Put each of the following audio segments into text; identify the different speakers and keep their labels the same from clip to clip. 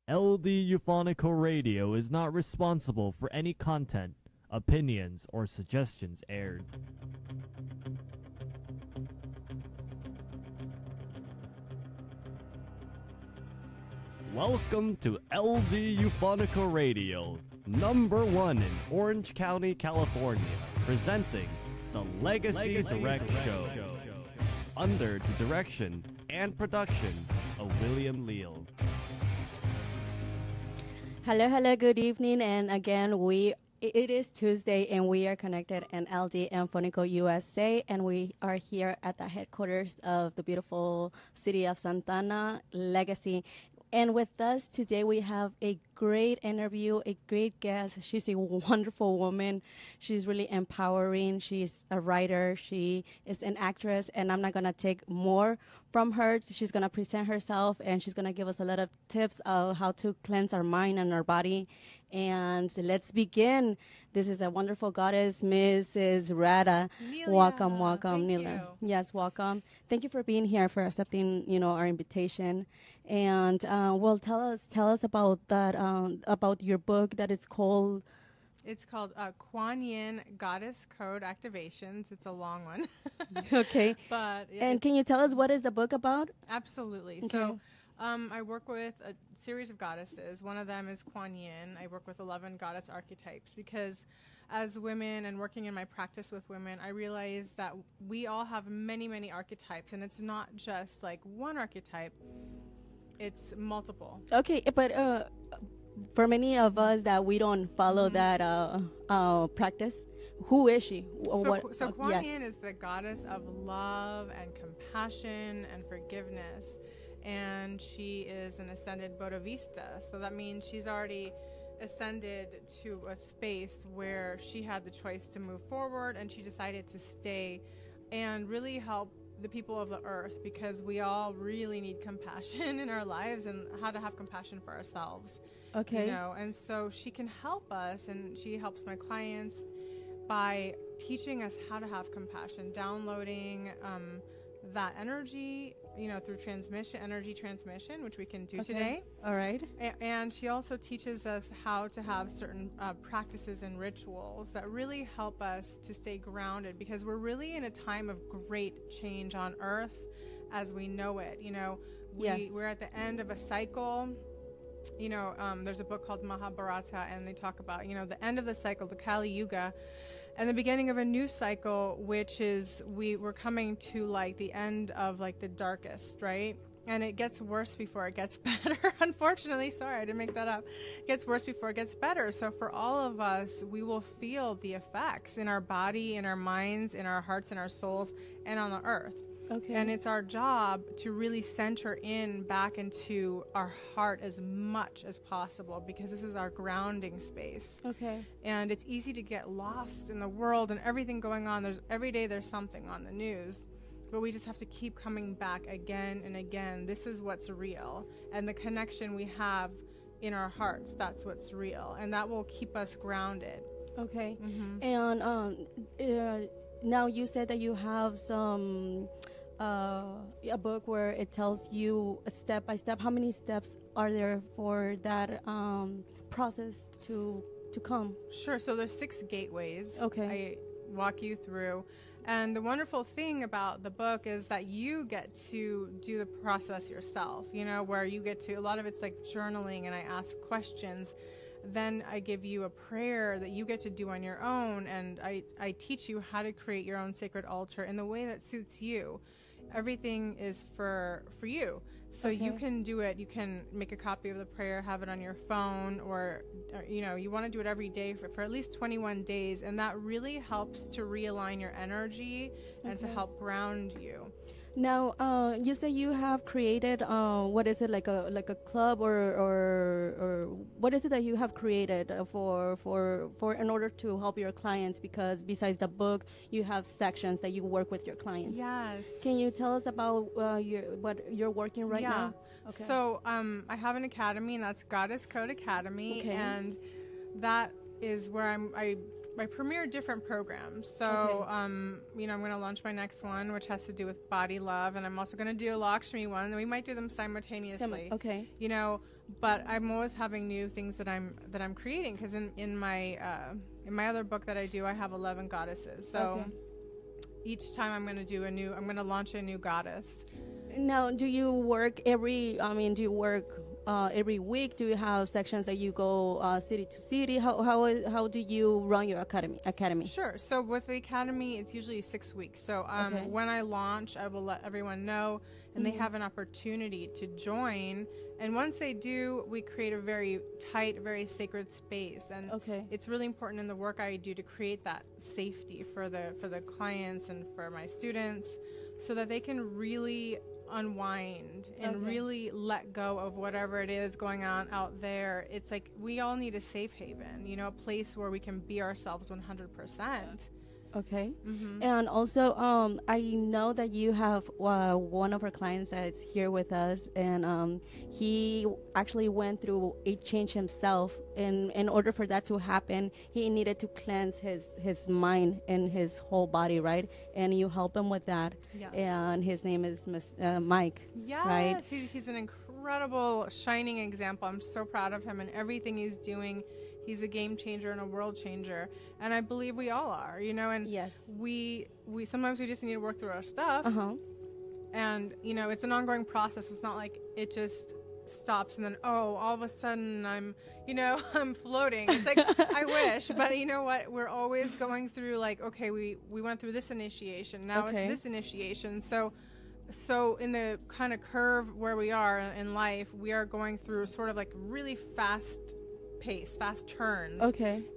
Speaker 1: RadhaaEufonico Radio is not responsible for any content, opinions, or suggestions aired. Welcome to RadhaaEufonico Radio, #1 in Orange County, California, presenting the Legacy Direct Show, under the direction and production of William Leal.
Speaker 2: Hello, good evening, and again, it is Tuesday, and we are connected in RadhaaEufonico USA, and we are here at the headquarters of the beautiful city of Santana, Legacy. And with us today, we have a great interview, a great guest. She's a wonderful woman. She's really empowering. She's a writer. She is an actress, and I'm not going to take more from her. She's going to present herself, and she's going to give us a lot of tips of how to cleanse our mind and our body. And let's begin. This is a wonderful goddess, Mrs. Radha.
Speaker 3: Nelia.
Speaker 2: Welcome,
Speaker 3: Thank
Speaker 2: Nelia.
Speaker 3: you.
Speaker 2: Yes, welcome. Thank you for being here, for accepting, our invitation. And well, tell us about that, about your book that is called.
Speaker 3: It's called Kuan Yin Goddess Code Activations. It's a long one.
Speaker 2: Okay.
Speaker 3: But
Speaker 2: And can you tell us what is the book about?
Speaker 3: absolutely.
Speaker 2: Okay.
Speaker 3: So I work with a series of goddesses. One of them is Kuan Yin. I work with 11 goddess archetypes because as women and working in my practice with women, I realize that we all have many, many archetypes, and it's not just like one archetype. It's multiple.
Speaker 2: Okay, but for many of us that we don't follow that practice, who is she?
Speaker 3: So Kuan
Speaker 2: yes.
Speaker 3: Yin is the goddess of love and compassion and forgiveness. And she is an ascended Bodhisattva. So that means she's already ascended to a space where she had the choice to move forward, and she decided to stay and really help the people of the earth, because we all really need compassion in our lives and how to have compassion for ourselves.
Speaker 2: Okay.
Speaker 3: And so she can help us, and she helps my clients by teaching us how to have compassion, downloading that energy, through energy transmission, which we can do today.
Speaker 2: All right.
Speaker 3: And she also teaches us how to have certain practices and rituals that really help us to stay grounded, because we're really in a time of great change on Earth as we know it.
Speaker 2: Yes.
Speaker 3: We're at the end of a cycle. There's a book called Mahabharata, and they talk about, the end of the cycle, the Kali Yuga, and the beginning of a new cycle, which is we're coming to like the end of like the darkest, right? And it gets worse before it gets better. Unfortunately, sorry, I didn't make that up. It gets worse before it gets better. So for all of us, we will feel the effects in our body, in our minds, in our hearts, in our souls, and on the earth.
Speaker 2: Okay.
Speaker 3: And it's our job to really center in back into our heart as much as possible, because this is our grounding space.
Speaker 2: Okay.
Speaker 3: And it's easy to get lost in the world and everything going on. Every day there's something on the news, but we just have to keep coming back again and again. This is what's real. And the connection we have in our hearts, that's what's real. And that will keep us grounded.
Speaker 2: Okay.
Speaker 3: Mm-hmm.
Speaker 2: And now you said that you have some a book where it tells you step by step. How many steps are there for that process to come?
Speaker 3: Sure. So there's 6 gateways.
Speaker 2: Okay.
Speaker 3: I walk you through. And the wonderful thing about the book is that you get to do the process yourself, where you get to, a lot of it's like journaling, and I ask questions. Then I give you a prayer that you get to do on your own, and I teach you how to create your own sacred altar in the way that suits you. Everything is for you. So you can do it. You can make a copy of the prayer, have it on your phone, or you want to do it every day for at least 21 days. And that really helps to realign your energy and to help ground you.
Speaker 2: Now, you say you have created, what is it, like a club, or what is it that you have created for in order to help your clients? Because besides the book, you have sections that you work with your clients.
Speaker 3: Yes.
Speaker 2: Can you tell us about what you're working right now? Okay.
Speaker 3: So I have an academy, and that's Goddess Code Academy,
Speaker 2: Okay.
Speaker 3: and that is where I premiere different programs. So, I'm going to launch my next one, which has to do with body love, and I'm also going to do a Lakshmi one, and we might do them simultaneously.
Speaker 2: Okay.
Speaker 3: but I'm always having new things that I'm creating, because in my other book that I do, I have 11 goddesses. So each time I'm going to launch a new goddess.
Speaker 2: Now, do you work every week? Do you have sections that you go city to city? How do you run your academy?
Speaker 3: Sure. So with the academy, it's usually 6 weeks. So when I launch, I will let everyone know, and they have an opportunity to join. And once they do, we create a very tight, very sacred space. And it's really important in the work I do to create that safety for the clients and for my students, so that they can really unwind and really let go of whatever it is going on out there. It's like we all need a safe haven, a place where we can be ourselves 100%.
Speaker 2: Okay. And also, I know that you have one of our clients that's here with us, and he actually went through a change himself. And in order for that to happen, he needed to cleanse his mind and his whole body, right? And you help him with that.
Speaker 3: Yes.
Speaker 2: And his name is Mike.
Speaker 3: Yes.
Speaker 2: Right?
Speaker 3: He's an incredible, shining example. I'm so proud of him and everything he's doing. He's a game changer and a world changer, and I believe we all are, and we sometimes we just need to work through our stuff, and it's an ongoing process. It's not like it just stops and then all of a sudden I'm floating. It's like I wish, but you know what, we're always going through, like, okay, we went through this initiation, now it's this initiation. So in the kind of curve where we are in life, we are going through sort of like really fast turns.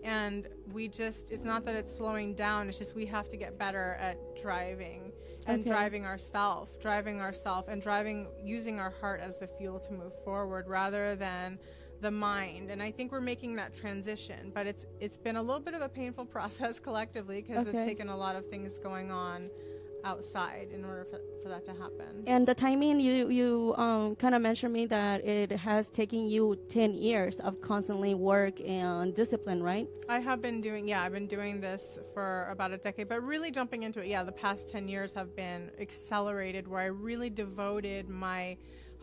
Speaker 3: And it's not that it's slowing down, it's just we have to get better at driving and driving ourselves and using our heart as the fuel to move forward rather than the mind. And I think we're making that transition, but it's been a little bit of a painful process collectively, because it's taken a lot of things going on outside in order for that to happen. And the timing, you kind of mentioned me that it has taken you 10 years of constantly work and discipline, right? I've been doing this for about a decade, but really jumping into it, the past 10 years have been accelerated, where I really devoted my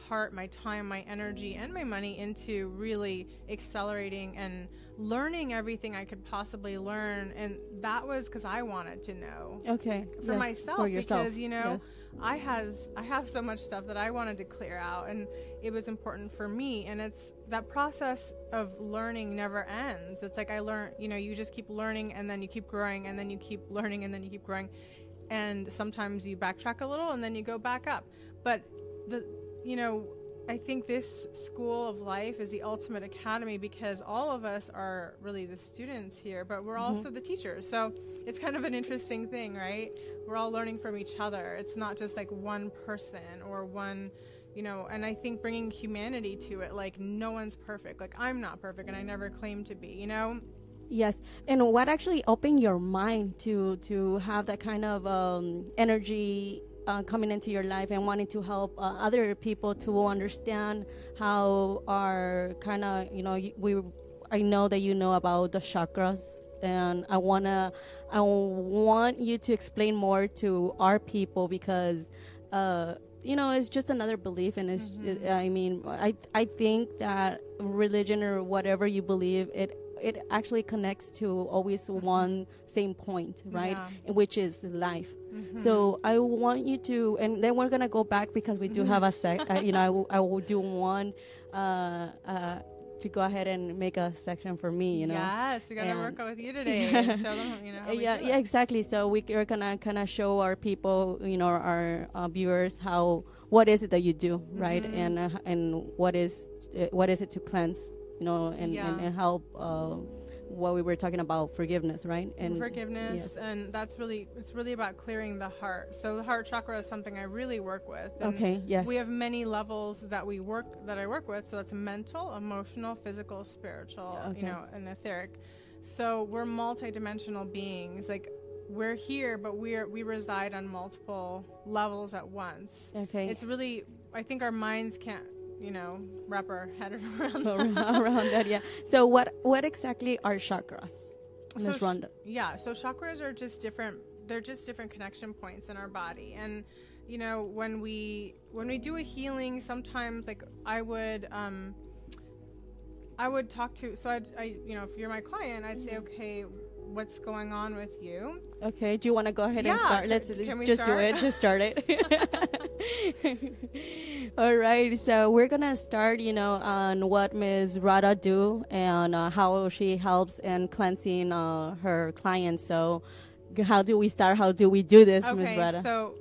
Speaker 3: heart, my time, my energy, and my money into really accelerating and learning everything I could possibly learn. And that was because I wanted to know. For myself, for yourself. Because, I have so much stuff that I wanted to clear out, and it was important for me. And it's that process of learning never ends. It's like I learn, you just keep learning, and then you keep growing, and then you keep learning, and then you keep growing. And sometimes you backtrack a little, and then you go back up. But I think this school of life is the ultimate academy, because all of us are really the students here, but we're also the teachers. So it's kind of an interesting thing, right? We're all learning from each other. It's not just like one person or one, and I think bringing humanity to it, like no one's perfect. Like I'm not perfect, and I never claim to be, Yes. And what actually opened your mind to have that kind of energy coming into your life and wanting to help other people to understand how our kind of, I know that you know about the chakras, and I want you to explain more to our people, because it's just another belief, and it's I think that religion or whatever you believe, it actually connects to always one same point, right? Which is life. So I want you to, and then we're gonna go back, because we do have a I will do one to go ahead and make a section for me, Yes, we gotta work with you today. And show them, how we do it. Exactly. So we're gonna kind of show our people, our viewers, what is it that you do, right? And what is it to cleanse, and help. What we were talking about, forgiveness, right? And forgiveness, and it's really about clearing the heart. So the heart chakra is something I really work with. And we have many levels that I work with. So it's mental, emotional, physical, spiritual, and etheric. So we're multidimensional beings. Like we're here, but we reside on multiple levels at once. It's really, I think our minds can't wrap our head around that. So what exactly are chakras? Ms. Rhonda? So chakras are just different. They're just different connection points in our body. And when we do a healing, sometimes like I would I would talk to, so if you're my client, I'd say, okay, what's going on with you?
Speaker 2: Okay, do you want to go ahead and start? Let's
Speaker 3: can we
Speaker 2: just
Speaker 3: start?
Speaker 2: do it. Just start it. All right, so we're gonna start, on what Ms. Radha do and how she helps in cleansing her clients. So, how do we start? How do we do this, Ms. Radha?
Speaker 3: So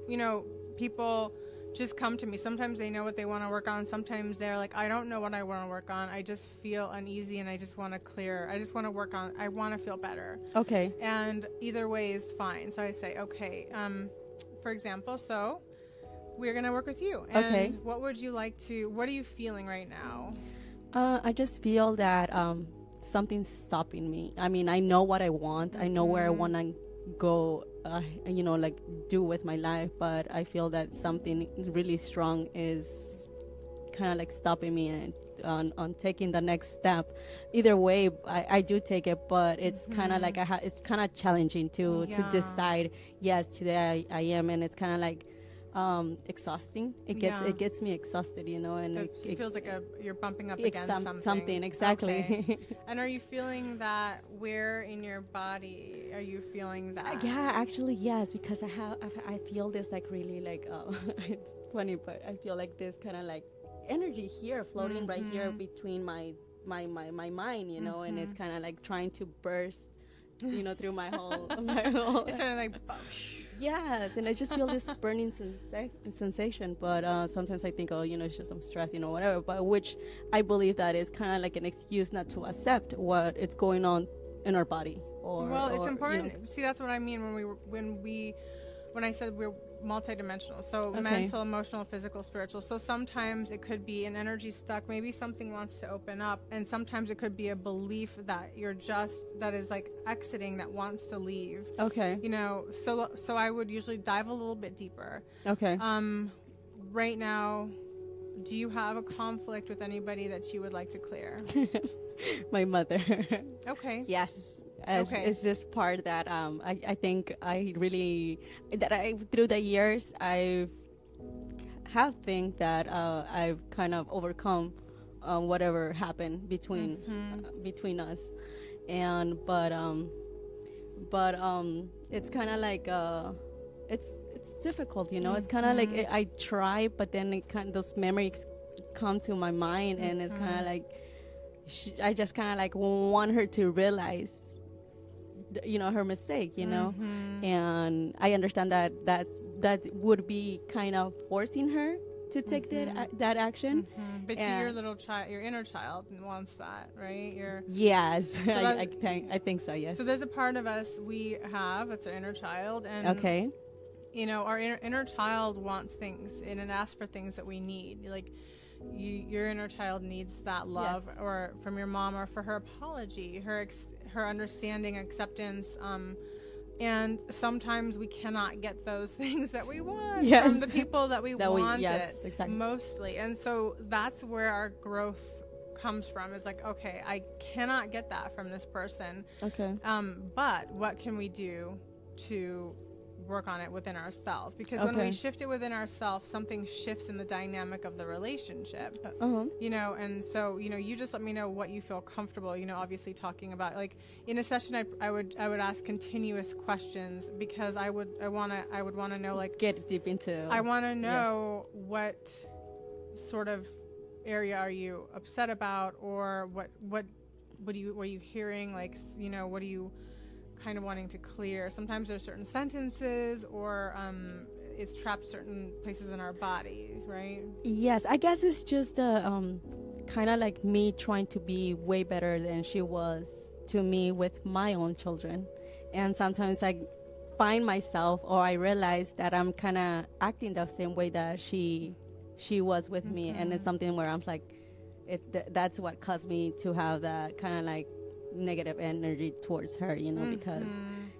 Speaker 3: people just come to me. Sometimes they know what they want to work on. Sometimes they're like, I don't know what I want to work on. I just feel uneasy and I just want to clear. I just want to work on, I want to feel better.
Speaker 2: Okay.
Speaker 3: And either way is fine. So I say, okay, for example, so we're going to work with you. And
Speaker 2: okay.
Speaker 3: What are you feeling right now?
Speaker 2: I just feel that something's stopping me. I mean, I know what I want. I know where I want to go, do with my life, but I feel that something really strong is kind of like stopping me on taking the next step. Either way, I do take it, but it's kind of like it's kind of challenging to decide. Yes, today I am, and it's kind of like exhausting. It gets me exhausted, and
Speaker 3: it feels like you're bumping up against something.
Speaker 2: Exactly.
Speaker 3: Okay. And are you feeling that where in your body are you feeling that?
Speaker 2: Yeah, actually yes, because I feel this like really like it's funny, but I feel like this kind of like energy here floating right here between my mind, and it's kind of like trying to burst, through my whole
Speaker 3: it's kind of like
Speaker 2: yes, and I just feel this burning sensation, but sometimes I think, it's just some stress, whatever, but which I believe that is kind of like an excuse not to accept what is going on in our body.
Speaker 3: It's important. See, that's what I mean when I said we're multidimensional. So mental, emotional, physical, spiritual. So sometimes it could be an energy stuck. Maybe something wants to open up, and sometimes it could be a belief that that is like exiting, that wants to leave.
Speaker 2: Okay.
Speaker 3: So I would usually dive a little bit deeper.
Speaker 2: Okay.
Speaker 3: Right now, do you have a conflict with anybody that you would like to clear?
Speaker 2: My mother.
Speaker 3: Okay.
Speaker 2: Yes. It's this part that I think through the years I have think that I've kind of overcome whatever happened between us, and but it's kind of like it's difficult, it's kind of like I try, but then those memories come to my mind, and it's kind of like I just kind of like want her to realize her mistake, and I understand that would be kind of forcing her to take that action.
Speaker 3: But your little child, your inner child wants that, right?
Speaker 2: Yes. So I think so, yes.
Speaker 3: So there's a part of us we have, it's our inner child, and
Speaker 2: okay.
Speaker 3: Our inner child wants things and it asks for things that we need. Like your inner child needs that love, yes, or from your mom, or for her apology, her understanding, acceptance, and sometimes we cannot get those things that we want, yes, from the people that we want,
Speaker 2: yes, exactly,
Speaker 3: mostly. And so that's where our growth comes from. Is like, okay, I cannot get that from this person.
Speaker 2: Okay.
Speaker 3: But what can we do to work on it within ourselves? Because when we shift it within ourselves, something shifts in the dynamic of the relationship. And so you just let me know what you feel comfortable, obviously talking about. Like in a session, I would ask continuous questions, because I would want to know, like,
Speaker 2: get deep into,
Speaker 3: I want to know, yes, what sort of area are you upset about, or what were you hearing, like, what are you kind of wanting to clear. Sometimes there's certain sentences, or it's trapped certain places in our bodies, right?
Speaker 2: Yes, I guess it's just kind of like me trying to be way better than she was to me with my own children. And sometimes I find myself, or I realize that I'm kind of acting the same way that she was with me, and it's something where I'm like, that's what caused me to have that kind of like negative energy towards her, because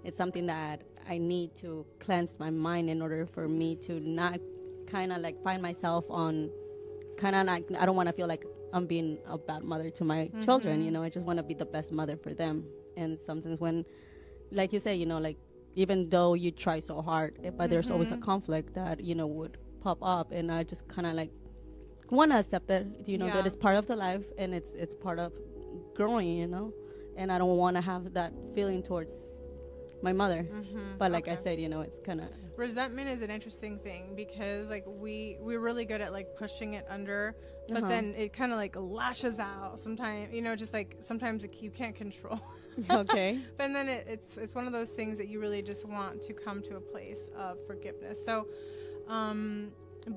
Speaker 2: it's something that I need to cleanse my mind in order for me to not kind of like find myself on kind of like, I don't want to feel like I'm being a bad mother to my children, I just want to be the best mother for them. And sometimes when, like you say, like, even though you try so hard, but there's always a conflict that, would pop up, and I just kind of like want to accept that, that it's part of the life, and it's part of growing, and I don't want to have that feeling towards my mother. But like I said, it's kind of
Speaker 3: resentment is an interesting thing because like we're really good at like pushing it under, but then it kind of like lashes out sometimes, just like sometimes you can't control.
Speaker 2: Okay.
Speaker 3: But then it's one of those things that you really just want to come to a place of forgiveness. So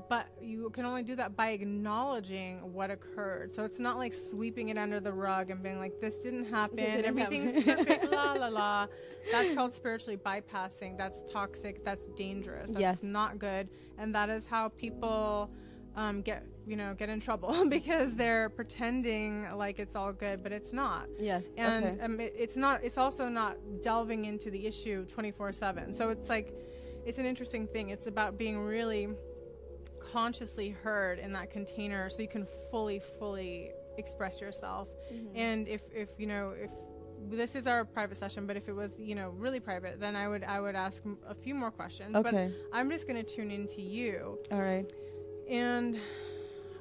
Speaker 3: but you can only do that by acknowledging what occurred. So it's not like sweeping it under the rug and being like, this didn't happen, everything's perfect, la la la. That's called spiritually bypassing. That's toxic. That's dangerous. That's not good. And that is how people get in trouble because they're pretending like it's all good, but it's not.
Speaker 2: Yes.
Speaker 3: And it's not. It's also not delving into the issue 24/7. So it's like, it's an interesting thing. It's about being really consciously heard in that container so you can fully express yourself. And if this is our private session, but if it was really private, then I would ask a few more questions. But I'm just going to tune into you.
Speaker 2: All right.
Speaker 3: And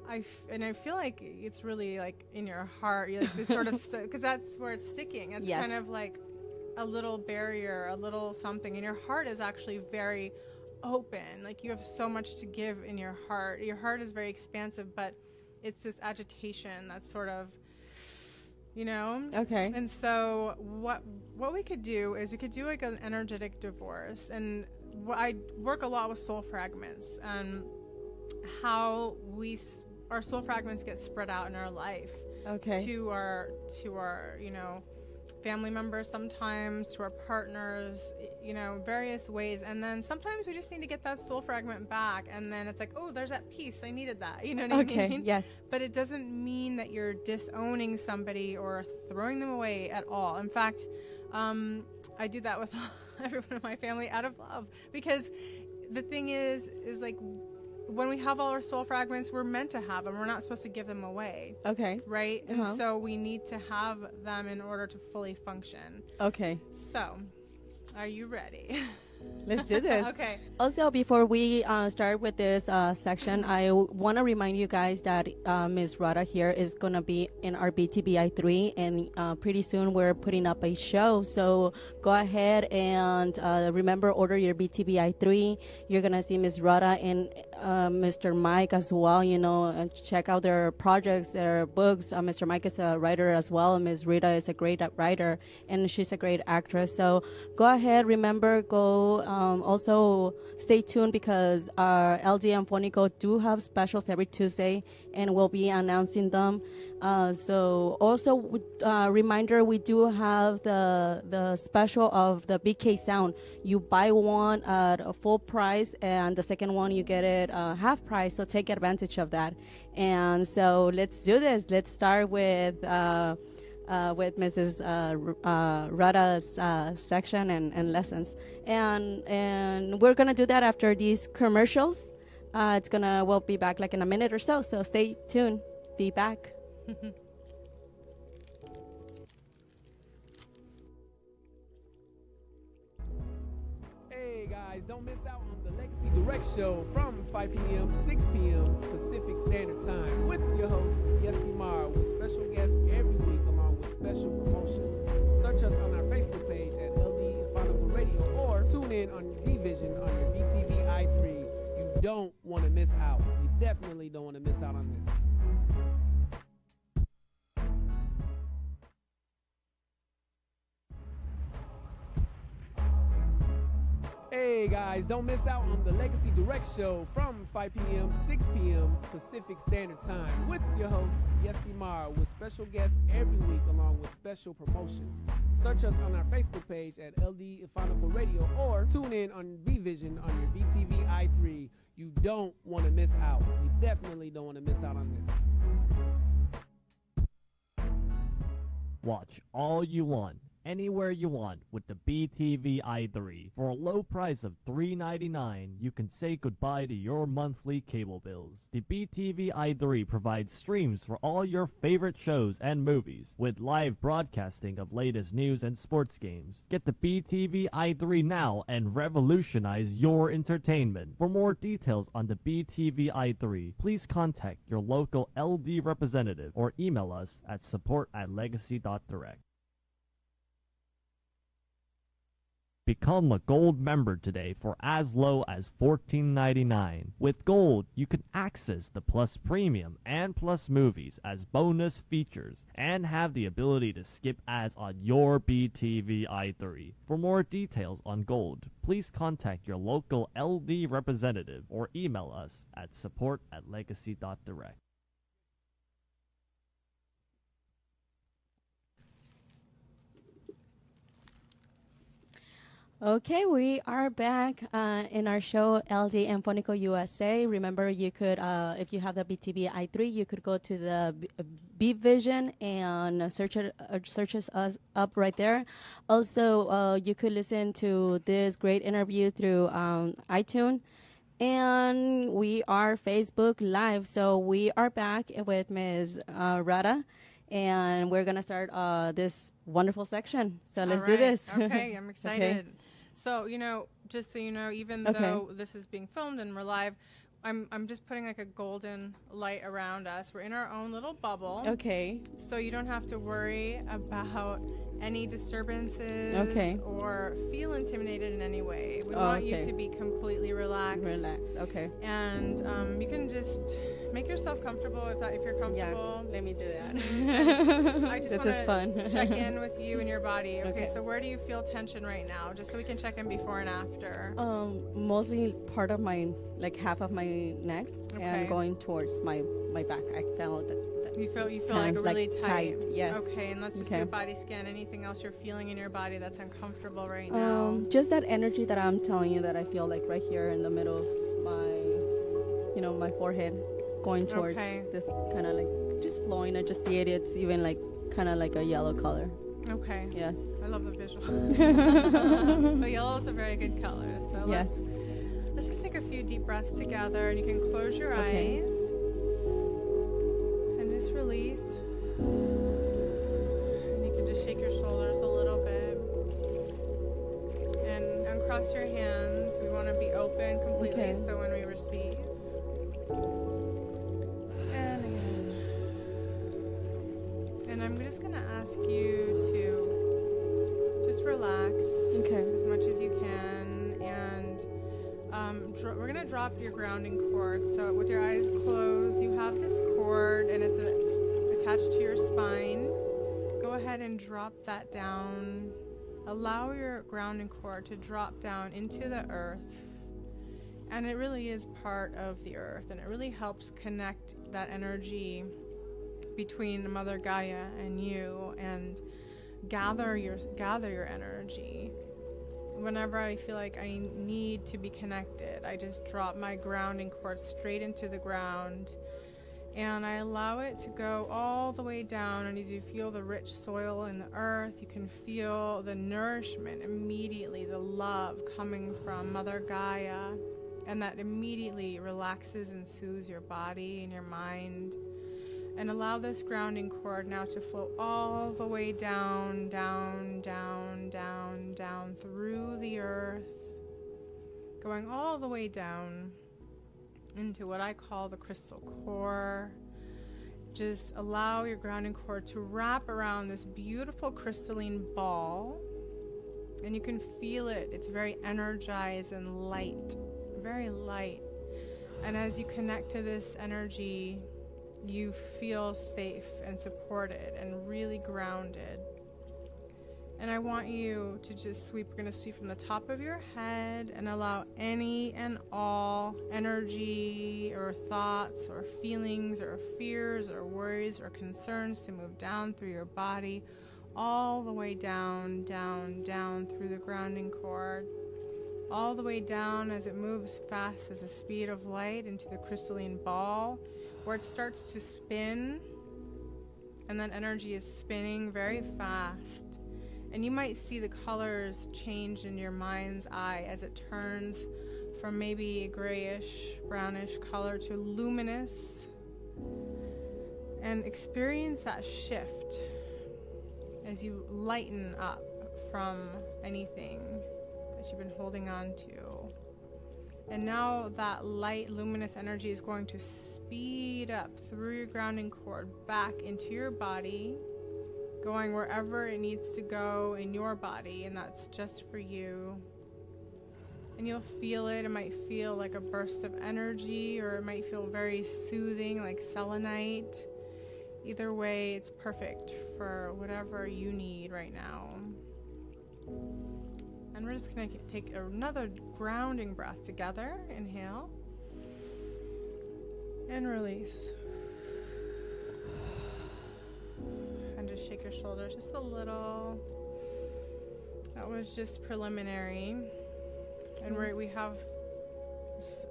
Speaker 3: I feel like it's really like in your heart, it's sort of because that's where it's sticking. It's kind of like a little barrier, a little something, and your heart is actually very open. Like you have so much to give in your heart. Your heart is very expansive, but it's this agitation that's sort of,
Speaker 2: Okay.
Speaker 3: And so what we could do is we could do like an energetic divorce. And I work a lot with soul fragments and how our soul fragments get spread out in our life.
Speaker 2: Okay.
Speaker 3: To our family members, sometimes to our partners, various ways. And then sometimes we just need to get that soul fragment back. And then it's like, oh, there's that piece. I needed that. You know what I mean?
Speaker 2: Okay, yes.
Speaker 3: But it doesn't mean that you're disowning somebody or throwing them away at all. In fact, I do that with everyone in my family out of love. Because the thing is like, when we have all our soul fragments, we're meant to have them. We're not supposed to give them away.
Speaker 2: Okay.
Speaker 3: Right? And so we need to have them in order to fully function.
Speaker 2: Okay.
Speaker 3: So, are you ready?
Speaker 2: Let's do this.
Speaker 3: Okay.
Speaker 2: Also, before we start with this section, I want to remind you guys that Ms. Radha here is going to be in our BTBI3, and pretty soon we're putting up a show. So go ahead and remember, order your BTBI3. You're going to see Ms. Radha and Mr. Mike as well, and check out their projects, their books. Mr. Mike is a writer as well, and Ms. Rita is a great writer, and she's a great actress. So go ahead, remember, also stay tuned because our LD Eufonico do have specials every Tuesday, and we'll be announcing them. So also reminder, we do have the special of the BK Sound. You buy one at a full price, and the second one you get it half price. So take advantage of that. And so let's do this. Let's start with Mrs. Radha's section and lessons, and we're gonna do that after these commercials. We'll be back like in a minute or so. So stay tuned. Be back.
Speaker 4: Hey guys, don't miss out on the Legacy Direct Show from 5 p.m. 6 p.m. Pacific Standard Time with your host Yessi Mar, with special guests every week along with special promotions. Search us on our Facebook page at LD Eufonico Radio or tune in on B-Vision on your BTV i3. You don't want to miss out. You definitely don't want to miss out on this. Hey guys, don't miss out on the Legacy Direct Show from 5 p.m. 6 p.m. Pacific Standard Time with your host Yessi Mar, with special guests every week along with special promotions. Search us on our Facebook page at LD Eufonico Radio or tune in on B-Vision on your BTV i3. You don't want to miss out. You definitely don't want to miss out on this.
Speaker 1: Watch all you want anywhere you want with the BTV i3. For a low price of $3.99, you can say goodbye to your monthly cable bills. The BTV i3 provides streams for all your favorite shows and movies, with live broadcasting of latest news and sports games. Get the BTV i3 now and revolutionize your entertainment. For more details on the BTV i3, please contact your local LD representative or email us at support@legacy.direct. Become a gold member today for as low as $14.99. With gold, you can access the Plus Premium and Plus Movies as bonus features and have the ability to skip ads on your BTV i3. For more details on gold, please contact your local LD representative or email us at support@legacy.direct.
Speaker 2: Okay, we are back in our show LD Eufonico USA. Remember, you could, if you have the BTV i3, you could go to the Beep Vision and search us up right there. Also, you could listen to this great interview through iTunes. And we are Facebook Live. So we are back with Ms. Radha. And we're going to start this wonderful section. So let's do this.
Speaker 3: Okay, I'm excited.
Speaker 2: Okay.
Speaker 3: So, just so you know, even though this is being filmed and we're live, I'm just putting like a golden light around us. We're in our own little bubble.
Speaker 2: Okay.
Speaker 3: So you don't have to worry about any disturbances or feel intimidated in any way. We want you to be completely relaxed.
Speaker 2: Okay.
Speaker 3: And you can just make yourself comfortable if you're comfortable.
Speaker 2: Yeah, let me do that.
Speaker 3: I just want to check in with you and your body. Okay, so where do you feel tension right now? Just so we can check in before and after.
Speaker 2: Mostly part of my, like half of my neck and going towards my back. I felt that.
Speaker 3: You feel like really tight.
Speaker 2: Yes.
Speaker 3: Okay, and let's just do a body scan. Anything else you're feeling in your body that's uncomfortable right now?
Speaker 2: Just that energy that I'm telling you that I feel like right here in the middle of my, my forehead, going towards this kind of like just flowing. I just see it. It's even like kind of like a yellow color.
Speaker 3: Okay.
Speaker 2: Yes.
Speaker 3: I love the visual. But yellow is a very good color. So let's just take a few deep breaths together, and you can close your eyes. Just release, and you can just shake your shoulders a little bit and uncross your hands. We want to be open completely, so when we receive, and again, and I'm just going to ask you to just relax as much as you can, and we're going to drop your grounding cord. So with your eyes closed, you have this cord, and it's attached to your spine. Go ahead and drop that down. Allow your grounding cord to drop down into the earth. And it really is part of the earth, and it really helps connect that energy between Mother Gaia and you, and gather your energy. Whenever I feel like I need to be connected, I just drop my grounding cord straight into the ground, and I allow it to go all the way down. And as you feel the rich soil in the earth, you can feel the nourishment immediately, the love coming from Mother Gaia, and that immediately relaxes and soothes your body and your mind. And allow this grounding cord now to flow all the way down, down, down, down, down through the earth, going all the way down into what I call the crystal core. Just allow your grounding cord to wrap around this beautiful crystalline ball, and you can feel it. It's very energized and light, very light. And as you connect to this energy, you feel safe and supported and really grounded. And I want you to just sweep. We're going to sweep from the top of your head and allow any and all energy or thoughts or feelings or fears or worries or concerns to move down through your body, all the way down, down, down through the grounding cord, all the way down as it moves fast as the speed of light into the crystalline ball, where it starts to spin, and that energy is spinning very fast. And you might see the colors change in your mind's eye as it turns from maybe a grayish, brownish color to luminous. And experience that shift as you lighten up from anything that you've been holding on to. And now that light, luminous energy is going to speed up through your grounding cord back into your body, going wherever it needs to go in your body, and that's just for you. And you'll feel it. It might feel like a burst of energy, or it might feel very soothing, like selenite. Either way, it's perfect for whatever you need right now. And we're just going to take another grounding breath together. Inhale. And release. And just shake your shoulders just a little. That was just preliminary. And we have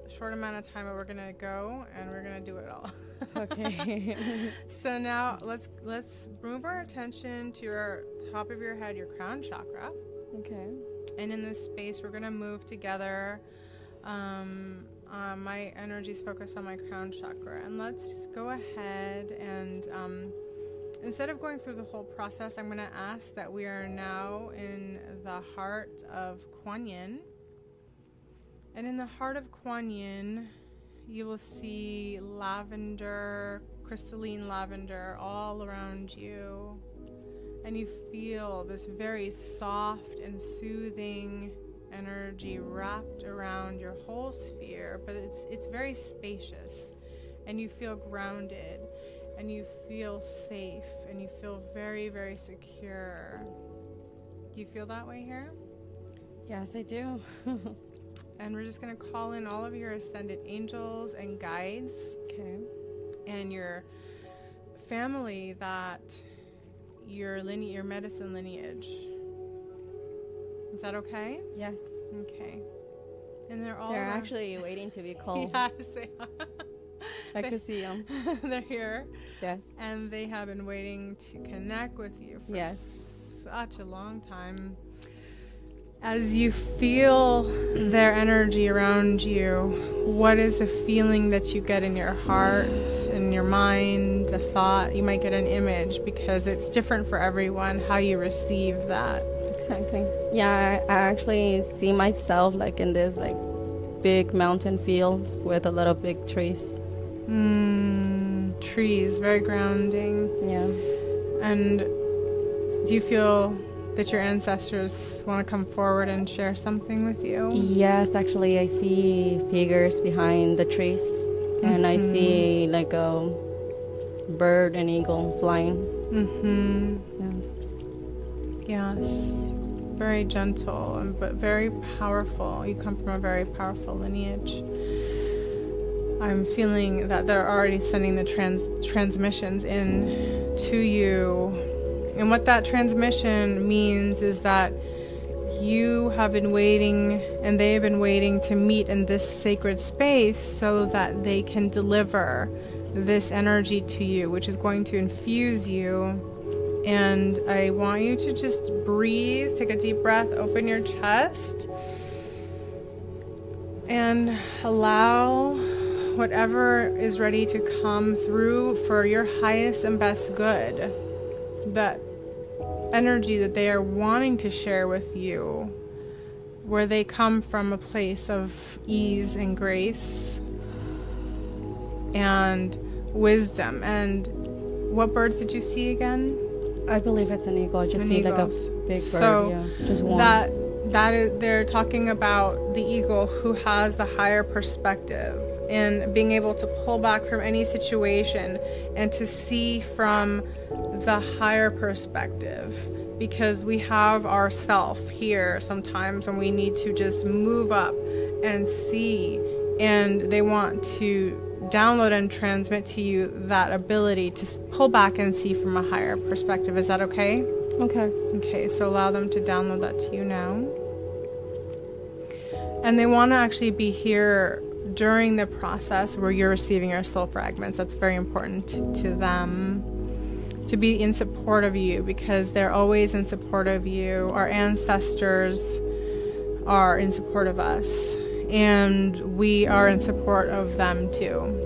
Speaker 3: a short amount of time, but we're going to go and we're going to do it all.
Speaker 2: Okay.
Speaker 3: So now let's move our attention to your top of your head, your crown chakra.
Speaker 2: Okay.
Speaker 3: And in this space, we're going to move together. My energy is focused on my crown chakra. And let's go ahead and instead of going through the whole process, I'm going to ask that we are now in the heart of Kuan Yin. And in the heart of Kuan Yin, you will see lavender, crystalline lavender all around you. And you feel this very soft and soothing energy wrapped around your whole sphere, but it's very spacious. And you feel grounded, and you feel safe, and you feel very, very secure. Do you feel that way here?
Speaker 2: Yes, I do.
Speaker 3: And we're just going to call in all of your ascended angels and guides.
Speaker 2: Okay.
Speaker 3: And your family that your medicine lineage. Is that okay?
Speaker 2: Yes.
Speaker 3: Okay. And they're
Speaker 2: actually waiting to be called.
Speaker 3: Yes, they are.
Speaker 2: I could see them.
Speaker 3: They're here.
Speaker 2: Yes.
Speaker 3: And they have been waiting to connect with you for such a long time. As you feel their energy around you, what is a feeling that you get in your heart, in your mind, a thought? You might get an image, because it's different for everyone how you receive that.
Speaker 2: Exactly. Yeah, I actually see myself like in this like big mountain field with a lot of big trees.
Speaker 3: Trees, very grounding.
Speaker 2: Yeah.
Speaker 3: And do you feel that your ancestors want to come forward and share something with you?
Speaker 2: Yes, actually I see figures behind the trees, and I see like a bird and eagle flying.
Speaker 3: Yes. Very gentle, but very powerful. You come from a very powerful lineage. I'm feeling that they're already sending the transmissions in to you. And what that transmission means is that you have been waiting, and they have been waiting to meet in this sacred space so that they can deliver this energy to you, which is going to infuse you. And I want you to just breathe, take a deep breath, open your chest, and allow whatever is ready to come through for your highest and best good. That energy that they are wanting to share with you, where they come from a place of ease and grace and wisdom. And what birds did you see again?
Speaker 2: I believe it's an eagle. I just see like a big bird.
Speaker 3: So
Speaker 2: yeah, just one.
Speaker 3: That is, they're talking about the eagle who has the higher perspective and being able to pull back from any situation and to see from the higher perspective, because we have ourself here sometimes when we need to just move up and see, and they want to download and transmit to you that ability to pull back and see from a higher perspective. Is that okay? Okay, so allow them to download that to you now. And they want to actually be here during the process where you're receiving your soul fragments. That's very important to them. to be in support of you, because they're always in support of you. Our ancestors are in support of us, and we are in support of them too.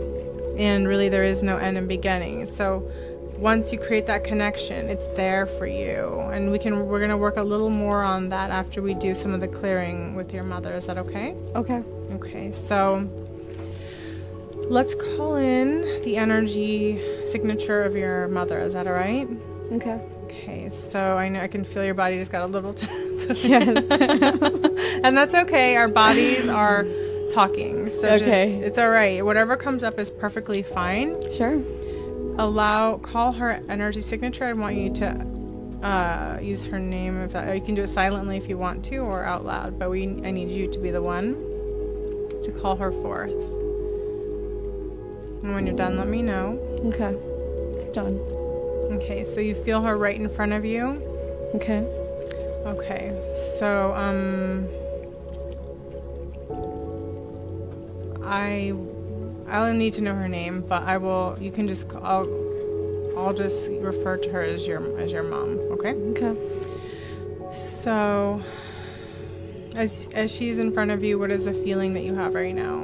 Speaker 3: And really there is no end and beginning. So once you create that connection, it's there for you. And we're going to work a little more on that after we do some of the clearing with your mother. Is that okay?
Speaker 2: Okay.
Speaker 3: Okay, so let's call in the energy signature of your mother. Is that all right?
Speaker 2: Okay.
Speaker 3: Okay, so I know I can feel your body just got a little tense.
Speaker 2: Yes.
Speaker 3: And that's okay. Our bodies are talking. So
Speaker 2: Okay.
Speaker 3: it's all right. Whatever comes up is perfectly fine.
Speaker 2: Sure.
Speaker 3: Call her energy signature. I want you to use her name. Or you can do it silently if you want to, or out loud. But I need you to be the one to call her forth. And when you're done, let me know.
Speaker 2: Okay. It's done.
Speaker 3: Okay, so you feel her right in front of you.
Speaker 2: Okay.
Speaker 3: Okay, so I'll need to know her name, but I'll just refer to her as your mom, okay?
Speaker 2: Okay.
Speaker 3: So as she's in front of you, what is the feeling that you have right now?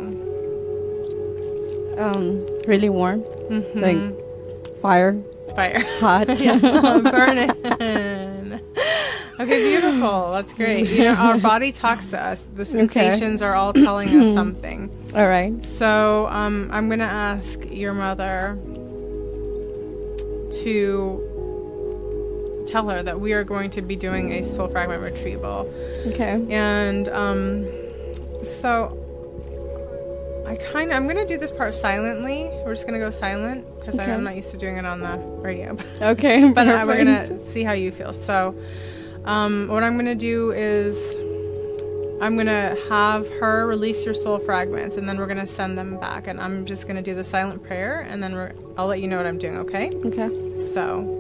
Speaker 2: Really warm.
Speaker 3: Mm-hmm.
Speaker 2: Like fire. Hot.
Speaker 3: Burning. Okay, beautiful. That's great. You know, our body talks to us. The sensations are all telling us something.
Speaker 2: All right.
Speaker 3: So I'm going to ask your mother to tell her that we are going to be doing a soul fragment retrieval.
Speaker 2: Okay.
Speaker 3: And so I'm going to do this part silently. We're just going to go silent because I'm not used to doing it on the radio.
Speaker 2: Okay.
Speaker 3: But we're going to see how you feel. So what I'm going to do is I'm going to have her release your soul fragments, and then we're going to send them back. And I'm just going to do the silent prayer, and then I'll let you know what I'm doing, okay?
Speaker 2: Okay.
Speaker 3: So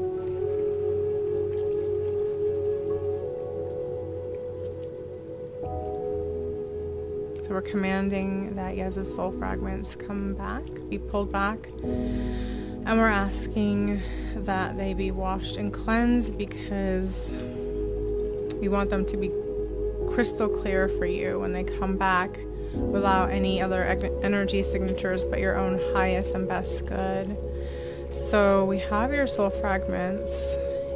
Speaker 3: we're commanding that Yeza's soul fragments come back, be pulled back. And we're asking that they be washed and cleansed, because we want them to be crystal clear for you when they come back, without any other energy signatures but your own highest and best good. So we have your soul fragments,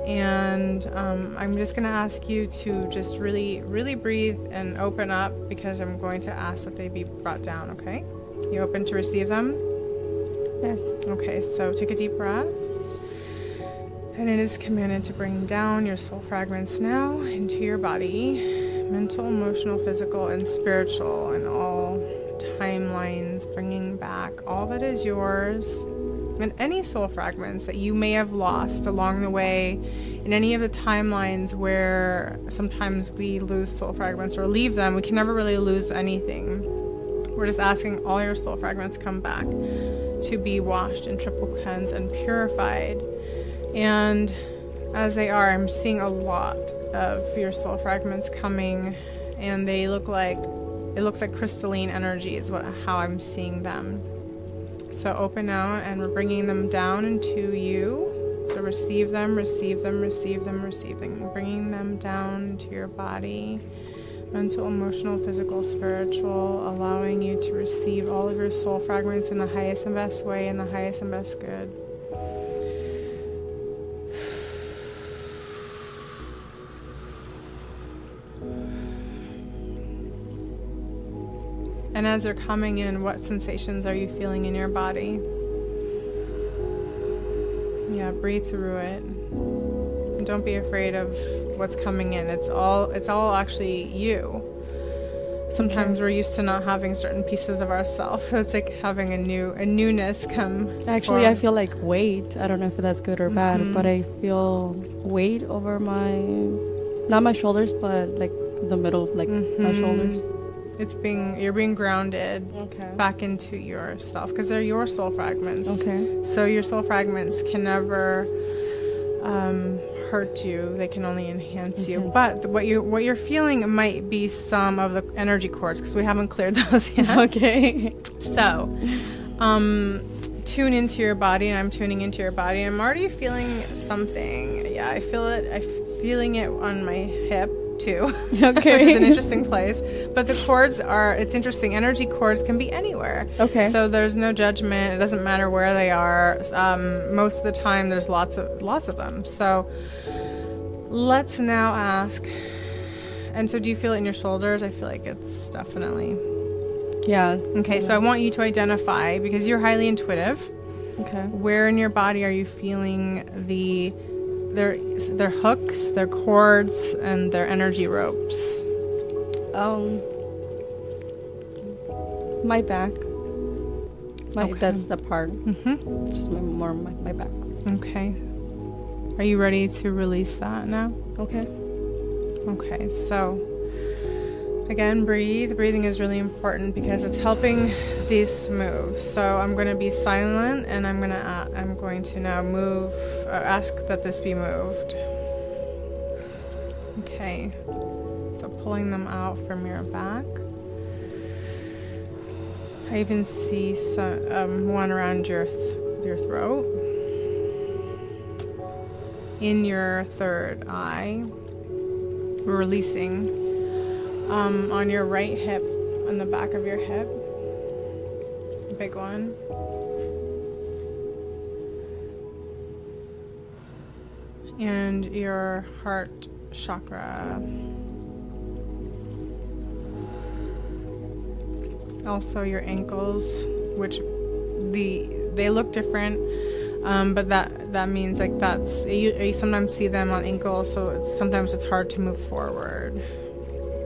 Speaker 3: and I'm just going to ask you to just really, really breathe and open up, because I'm going to ask that they be brought down, okay? You open to receive them?
Speaker 2: Yes.
Speaker 3: Okay, so take a deep breath. And it is commanded to bring down your soul fragments now into your body, mental, emotional, physical, and spiritual, and all timelines, bringing back all that is yours, and any soul fragments that you may have lost along the way in any of the timelines where sometimes we lose soul fragments or leave them. We can never really lose anything. We're just asking all your soul fragments come back to be washed and triple cleansed and purified. And as they are, I'm seeing a lot of your soul fragments coming, and it looks like crystalline energy is how I'm seeing them. So open out, and we're bringing them down into you. So receive them, receive them, receive them, receive them. Bringing them down into your body, mental, emotional, physical, spiritual, allowing you to receive all of your soul fragments in the highest and best way, in the highest and best good. And as they're coming in, what sensations are you feeling in your body? Yeah, breathe through it. And don't be afraid of what's coming in. It's all actually you. Sometimes we're used to not having certain pieces of ourselves. So it's like having a newness come.
Speaker 2: Actually, I feel like weight. I don't know if that's good or bad, but I feel weight over not my shoulders, but like the middle, like my shoulders.
Speaker 3: You're being grounded back into yourself, because they're your soul fragments. Okay. So your soul fragments can never hurt you. They can only enhance you. But what you're feeling might be some of the energy cords, because we haven't cleared those yet.
Speaker 2: Okay.
Speaker 3: So, tune into your body, and I'm tuning into your body. I'm already feeling something. Yeah, I feel it. I'm feeling it on my hip too,
Speaker 2: Okay.
Speaker 3: which is an interesting place. But the cords are, it's interesting. Energy cords can be anywhere.
Speaker 2: Okay.
Speaker 3: So there's no judgment. It doesn't matter where they are. Most of the time, there's lots of them. So let's now ask. And so, do you feel it in your shoulders? I feel like it's definitely.
Speaker 2: Yes.
Speaker 3: Okay, so I want you to identify, because you're highly intuitive.
Speaker 2: Okay.
Speaker 3: Where in your body are you feeling their hooks, their cords, and their energy ropes?
Speaker 2: My back.
Speaker 3: Okay.
Speaker 2: That's the part.
Speaker 3: Mm-hmm.
Speaker 2: Just my back.
Speaker 3: Okay. Are you ready to release that now?
Speaker 2: Okay.
Speaker 3: Okay, so again, breathe. Breathing is really important because it's helping these move. So I'm going to be silent, and I'm going to now move. Ask that this be moved. Okay. So pulling them out from your back. I even see one around your throat, in your third eye. We're releasing on your right hip, on the back of your hip, a big one. And your heart chakra. Also your ankles, which they look different, but that means like you sometimes see them on ankles, so sometimes it's hard to move forward.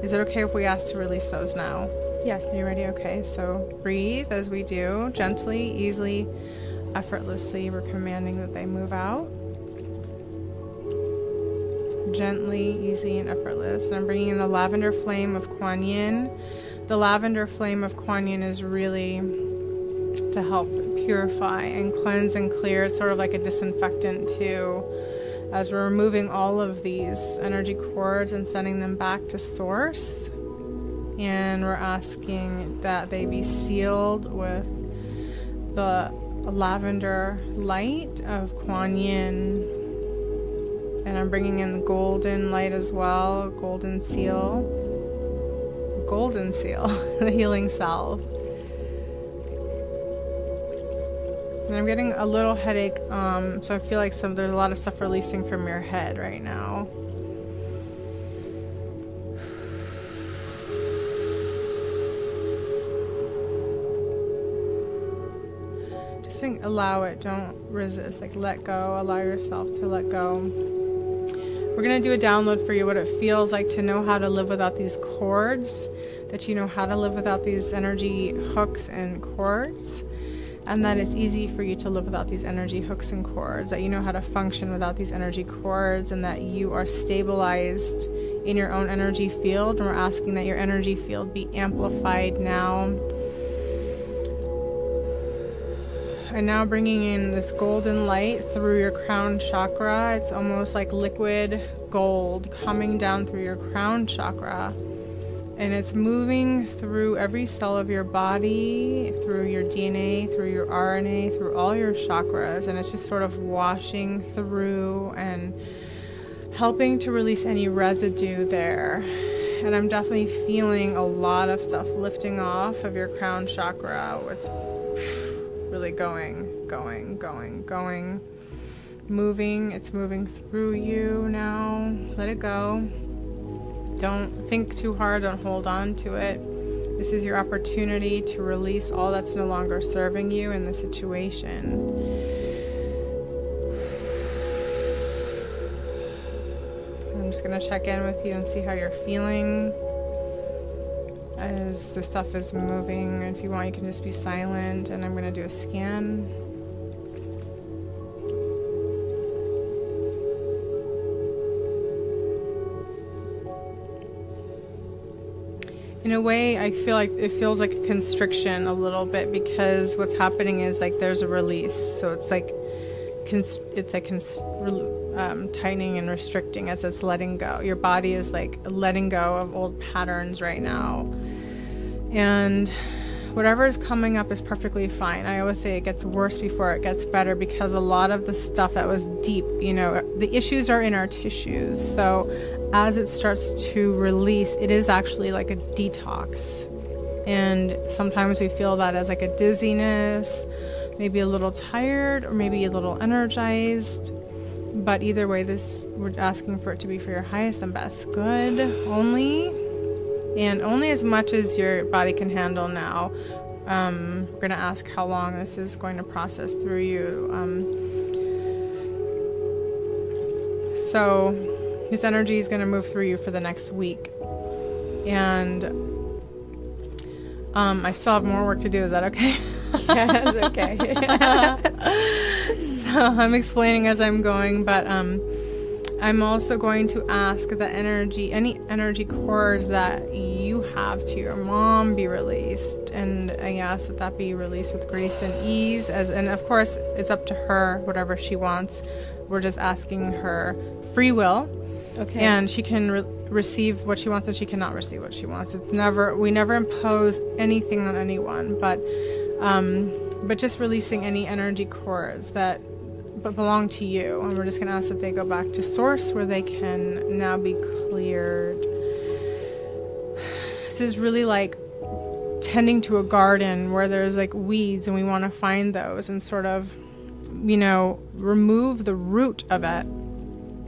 Speaker 3: Is it okay if we ask to release those now?
Speaker 2: Yes.
Speaker 3: Are you ready? Okay, so breathe as we do, gently, easily, effortlessly. We're commanding that they move out. Gently, easy, and effortless. And I'm bringing in the lavender flame of Kuan Yin. The lavender flame of Kuan Yin is really to help purify and cleanse and clear. It's sort of like a disinfectant too, as we're removing all of these energy cords and sending them back to source. And we're asking that they be sealed with the lavender light of Kuan Yin. And I'm bringing in the golden light as well, golden seal, the healing salve. And I'm getting a little headache, so I feel like there's a lot of stuff releasing from your head right now. Just allow it, don't resist, like let go, allow yourself to let go. We're going to do a download for you, what it feels like to know how to live without these cords, that you know how to live without these energy hooks and cords, and that it's easy for you to live without these energy hooks and cords, that you know how to function without these energy cords, and that you are stabilized in your own energy field. And we're asking that your energy field be amplified now. And now bringing in this golden light through your crown chakra. It's almost like liquid gold coming down through your crown chakra. And it's moving through every cell of your body, through your DNA, through your RNA, through all your chakras. And it's just sort of washing through and helping to release any residue there. And I'm definitely feeling a lot of stuff lifting off of your crown chakra. It's really going, moving. It's moving through you now. Let it go. Don't think too hard. Don't hold on to it. This is your opportunity to release all that's no longer serving you in the situation. I'm just going to check in with you and see how you're feeling as the stuff is moving. If you want, you can just be silent, and I'm going to do a scan. In a way, I feel like it feels like a constriction a little bit, because what's happening is like there's a release. So it's like tightening and restricting as it's letting go. Your body is like letting go of old patterns right now. And whatever is coming up is perfectly fine. I always say it gets worse before it gets better, because a lot of the stuff that was deep, the issues are in our tissues. So as it starts to release, it is actually like a detox. And sometimes we feel that as like a dizziness, maybe a little tired, or maybe a little energized. But either way, we're asking for it to be for your highest and best good only, and only as much as your body can handle now. We're going to ask how long this is going to process through you. So this energy is going to move through you for the next week. And I still have more work to do. Is that okay?
Speaker 2: Yeah, it's okay.
Speaker 3: So I'm explaining as I'm going, but I'm also going to ask that any energy cords that you have to your mom be released, and I ask that be released with grace and ease. And of course, it's up to her, whatever she wants. We're just asking her free will.
Speaker 2: Okay.
Speaker 3: And she can receive what she wants, and she cannot receive what she wants. We never impose anything on anyone, but just releasing any energy cords that belong to you. And we're just going to ask that they go back to source, where they can now be cleared. This is really like tending to a garden where there's like weeds, and we want to find those and sort of, remove the root of it.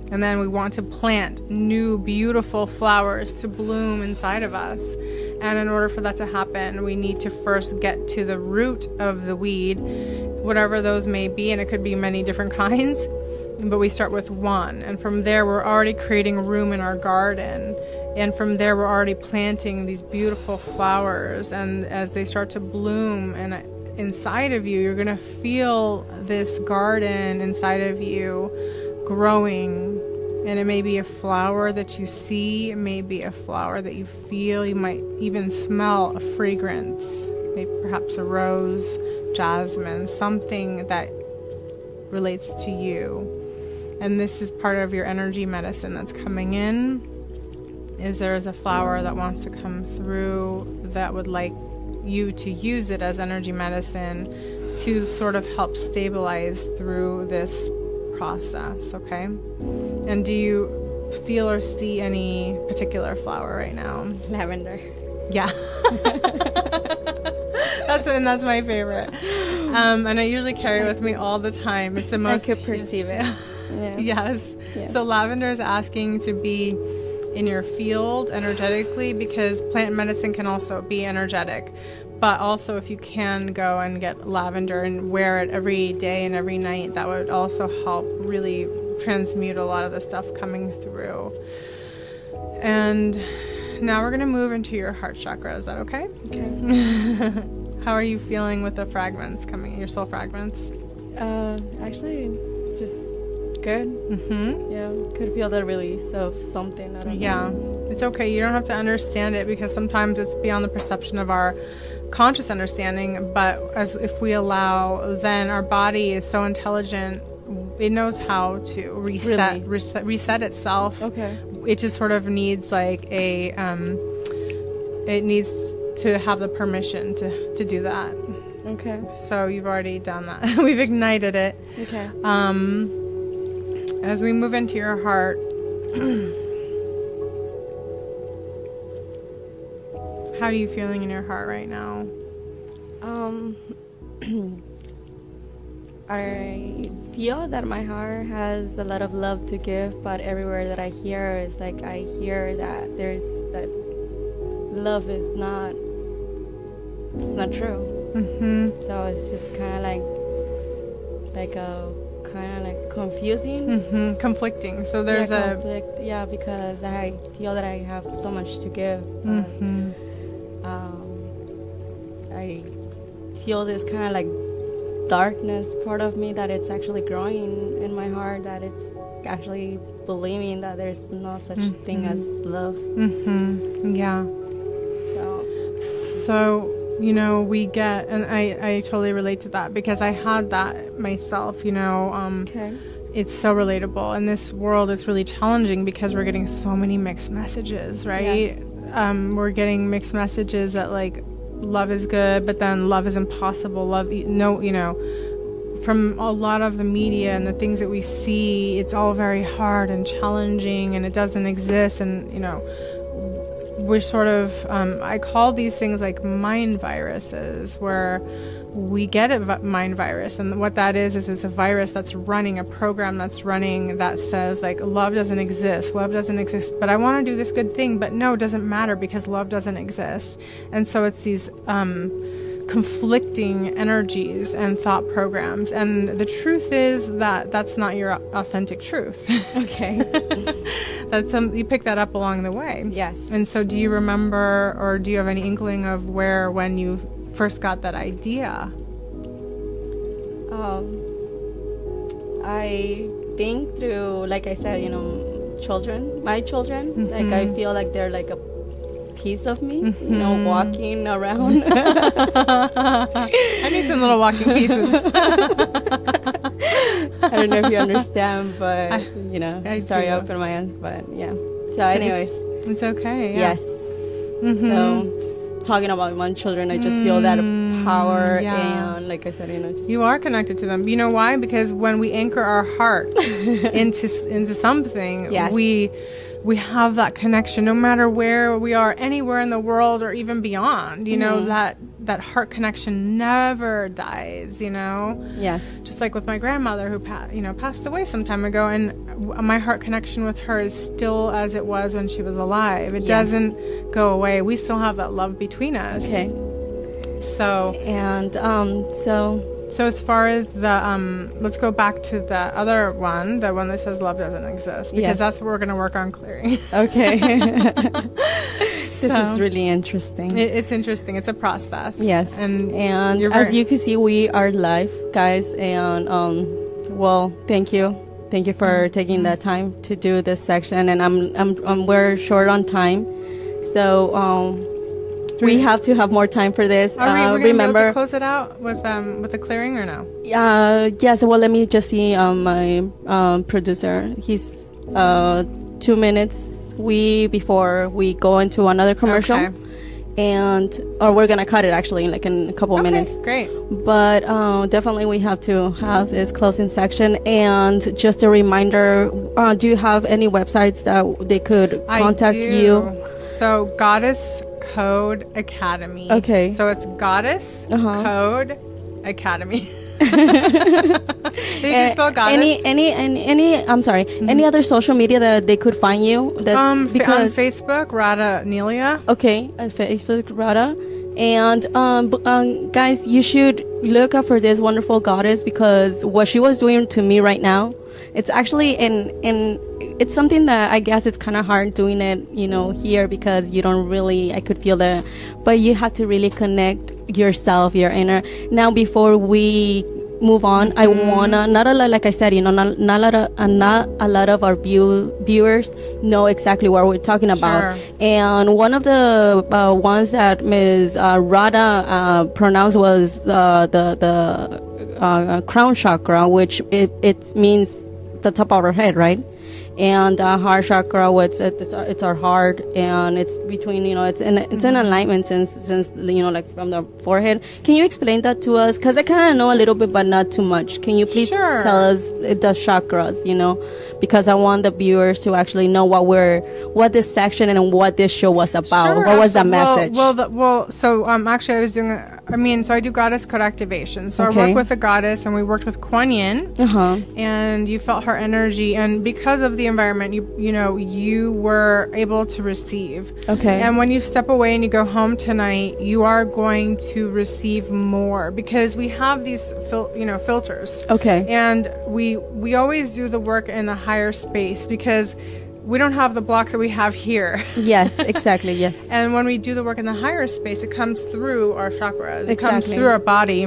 Speaker 3: And then we want to plant new, beautiful flowers to bloom inside of us. And in order for that to happen, we need to first get to the root of the weed, whatever those may be. And it could be many different kinds, but we start with one. And from there, we're already creating room in our garden. And from there, we're already planting these beautiful flowers. And as they start to bloom and inside of you, you're going to feel this garden inside of you growing. And it may be a flower that you see, it may be a flower that you feel. You might even smell a fragrance, maybe perhaps a rose, jasmine, something that relates to you. And this is part of your energy medicine that's coming in. There's a flower that wants to come through that would like you to use it as energy medicine to sort of help stabilize through this process, okay? And do you feel or see any particular flower right now?
Speaker 2: Lavender.
Speaker 3: Yeah. That's my favorite. And I usually carry it with me all the time. It's the most...
Speaker 2: I could perceive it. Yeah.
Speaker 3: Yes. So lavender is asking to be in your field energetically, because plant medicine can also be energetic. But also, if you can go and get lavender and wear it every day and every night, that would also help really transmute a lot of the stuff coming through. And now we're going to move into your heart chakra. Is that okay?
Speaker 2: Okay.
Speaker 3: How are you feeling with the fragments coming, your soul fragments?
Speaker 2: Actually, just good.
Speaker 3: Mm-hmm.
Speaker 2: Yeah, could feel the release of something. I don't know.
Speaker 3: It's okay. You don't have to understand it, because sometimes it's beyond the perception of our conscious understanding. But if we allow, then our body is so intelligent, it knows how to reset itself.
Speaker 2: Okay.
Speaker 3: It just sort of needs like it needs to have the permission to do that.
Speaker 2: Okay.
Speaker 3: So you've already done that. We've ignited it.
Speaker 2: Okay.
Speaker 3: As we move into your heart, how are you feeling in your heart right now?
Speaker 2: I feel that my heart has a lot of love to give, but everywhere that I hear is like I hear that that love is not true.
Speaker 3: Mm-hmm.
Speaker 2: So it's just kind of like confusing.
Speaker 3: Mm-hmm. Conflicting. So there's a
Speaker 2: conflict. Yeah, because I feel that I have so much to give.
Speaker 3: Mm-hmm.
Speaker 2: I feel this kind of like darkness part of me that it's actually growing in my heart, that it's actually believing that there's no such thing as love.
Speaker 3: Mm-hmm. Yeah. So we get, and I totally relate to that, because I had that myself,
Speaker 2: Okay.
Speaker 3: It's so relatable. In this world, it's really challenging because we're getting so many mixed messages, right?
Speaker 2: Yes.
Speaker 3: We're getting mixed messages that like love is good, but then love is impossible. Love, no, you know, from a lot of the media and the things that we see, it's all very hard and challenging, and it doesn't exist. And, you know, we're sort of, I call these things like mind viruses, where we get a mind virus, and what that is it's a virus that's running, a program that's running that says like love doesn't exist, but I want to do this good thing, but no, it doesn't matter because love doesn't exist. And so it's these conflicting energies and thought programs, and the truth is that that's not your authentic truth.
Speaker 2: Okay.
Speaker 3: That's you pick that up along the way.
Speaker 2: Yes.
Speaker 3: And so do you remember, or do you have any inkling of when you first got that idea?
Speaker 2: I think through, like I said, you know, my children,
Speaker 3: Mm-hmm.
Speaker 2: like I feel like they're like a piece of me, you know, walking around.
Speaker 3: I need some little walking pieces.
Speaker 2: I don't know if you understand, but you know,
Speaker 3: I
Speaker 2: sorry,
Speaker 3: do.
Speaker 2: I opened my hands, but yeah. So anyways,
Speaker 3: It's okay. Yeah.
Speaker 2: yes. So just talking about my children, I just feel that power,
Speaker 3: yeah.
Speaker 2: and like I said, you know, just
Speaker 3: You are connected to them. You know why? Because when we anchor our heart into something,
Speaker 2: Yes.
Speaker 3: we have that connection no matter where we are, anywhere in the world or even beyond. You know, that heart connection never dies, you know?
Speaker 2: yes,
Speaker 3: Just like with my grandmother who passed away some time ago, and my heart connection with her is still as it was when she was alive. It
Speaker 2: Yes.
Speaker 3: doesn't go away. We still have that love between us.
Speaker 2: okay,
Speaker 3: So
Speaker 2: and
Speaker 3: So as far as the, let's go back to the other one, the one that says love doesn't exist, because
Speaker 2: Yes.
Speaker 3: that's what we're going to work on clearing.
Speaker 2: okay. This
Speaker 3: So,
Speaker 2: is really interesting.
Speaker 3: It's interesting. It's a process.
Speaker 2: Yes,
Speaker 3: And you're
Speaker 2: as
Speaker 3: very-
Speaker 2: you can see, we are live, guys, and well, thank you for taking the time to do this section, and we're short on time, so we have to have more time for this.
Speaker 3: Are we gonna be able
Speaker 2: remember,
Speaker 3: to close it out with the clearing or no?
Speaker 2: yes. Well, let me just see my producer. He's 2 minutes before we go into another commercial.
Speaker 3: Okay.
Speaker 2: Or we're gonna cut it actually in a couple minutes.
Speaker 3: Great.
Speaker 2: But definitely we have to have this closing section. And just a reminder, do you have any websites that they could contact you?
Speaker 3: So Goddess Code Academy.
Speaker 2: Okay.
Speaker 3: So it's Goddess Code Academy. You can spell Goddess.
Speaker 2: I'm sorry. Any other social media that they could find you? That
Speaker 3: On Facebook, RadhaaEufonico.
Speaker 2: Okay, as Facebook, Radha. And guys, you should look up for this wonderful goddess, because what she was doing to me right now, it's actually it's something that I guess it's kind of hard doing it, you know, here, because you don't really, I could feel that, but you have to really connect yourself, your inner. Now, before we move on, I wanna, not a lot, like I said, you know, not a lot of our viewers know exactly what we're talking about.
Speaker 3: Sure.
Speaker 2: And one of the ones that Ms. Radha pronounced was the crown chakra, which it means the top of our head, right? And heart chakra, it's our heart, and it's between, you know, it's in alignment since you know, like from the forehead. Can you explain that to us? Because I kind of know a little bit, but not too much. Can you please tell us the chakras? You know, because I want the viewers to actually know what this section and what this show was about.
Speaker 3: Sure,
Speaker 2: what was the message?
Speaker 3: So actually, I was doing. So I do goddess code activation. So
Speaker 2: Okay.
Speaker 3: I work with the goddess, and we worked with Kuan Yin. And you felt her energy, and because of the environment, you were able to receive.
Speaker 2: Okay.
Speaker 3: And when you step away and you go home tonight, you are going to receive more, because we have these filters.
Speaker 2: Okay.
Speaker 3: And we always do the work in the higher space, because we don't have the blocks that we have here.
Speaker 2: Yes, exactly. Yes.
Speaker 3: And when we do the work in the higher space, it comes through our chakras. It comes
Speaker 2: Exactly.
Speaker 3: through our body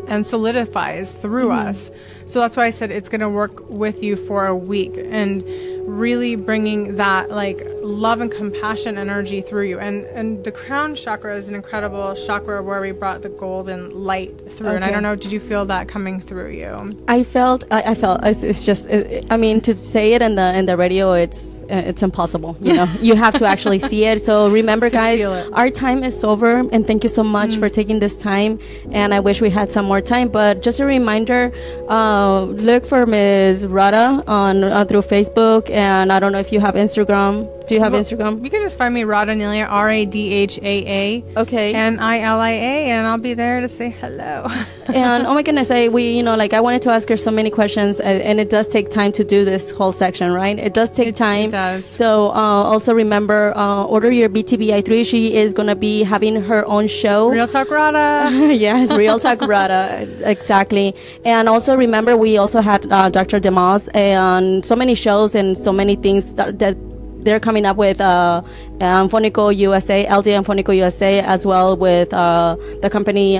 Speaker 3: and solidifies through us. So that's why I said it's going to work with you for a week. And really bringing that like love and compassion energy through you. And the crown chakra is an incredible chakra where we brought the golden light through. And I don't know, did you feel that coming through you?
Speaker 2: I felt it's just I mean, to say it in the radio, it's impossible. You know, you have to actually see it. So remember, guys, our time is over, and thank you so much for taking this time. And I wish we had some more time, but just a reminder, look for Ms. Radha on through Facebook, and I don't know if you have Instagram. Do you have Instagram?
Speaker 3: You can just find me RadhaaNilia, RadhaaNilia.
Speaker 2: Okay.
Speaker 3: Nilia, and I'll be there to say hello.
Speaker 2: And oh my goodness, I wanted to ask her so many questions, and it does take time to do this whole section, right? It does take time. It
Speaker 3: does.
Speaker 2: So also remember, order your BTBI3. She is going to be having her own show.
Speaker 3: Real Talk Radha.
Speaker 2: Yes, Real Talk Radha. Exactly. And also remember, we also had Dr. Demas and so many shows and so many things that they're coming up with Eufonico USA, LD Eufonico USA, as well with the company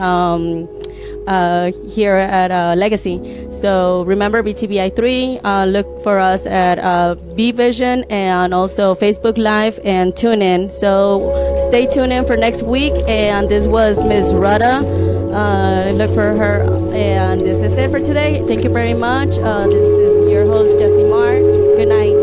Speaker 2: here at Legacy. So remember BTBI3, look for us at B-Vision and also Facebook Live and tune in. So stay tuned in for next week. And this was Ms. Radha. Look for her. And this is it for today. Thank you very much. This is your host, Jessie Marr. Good night.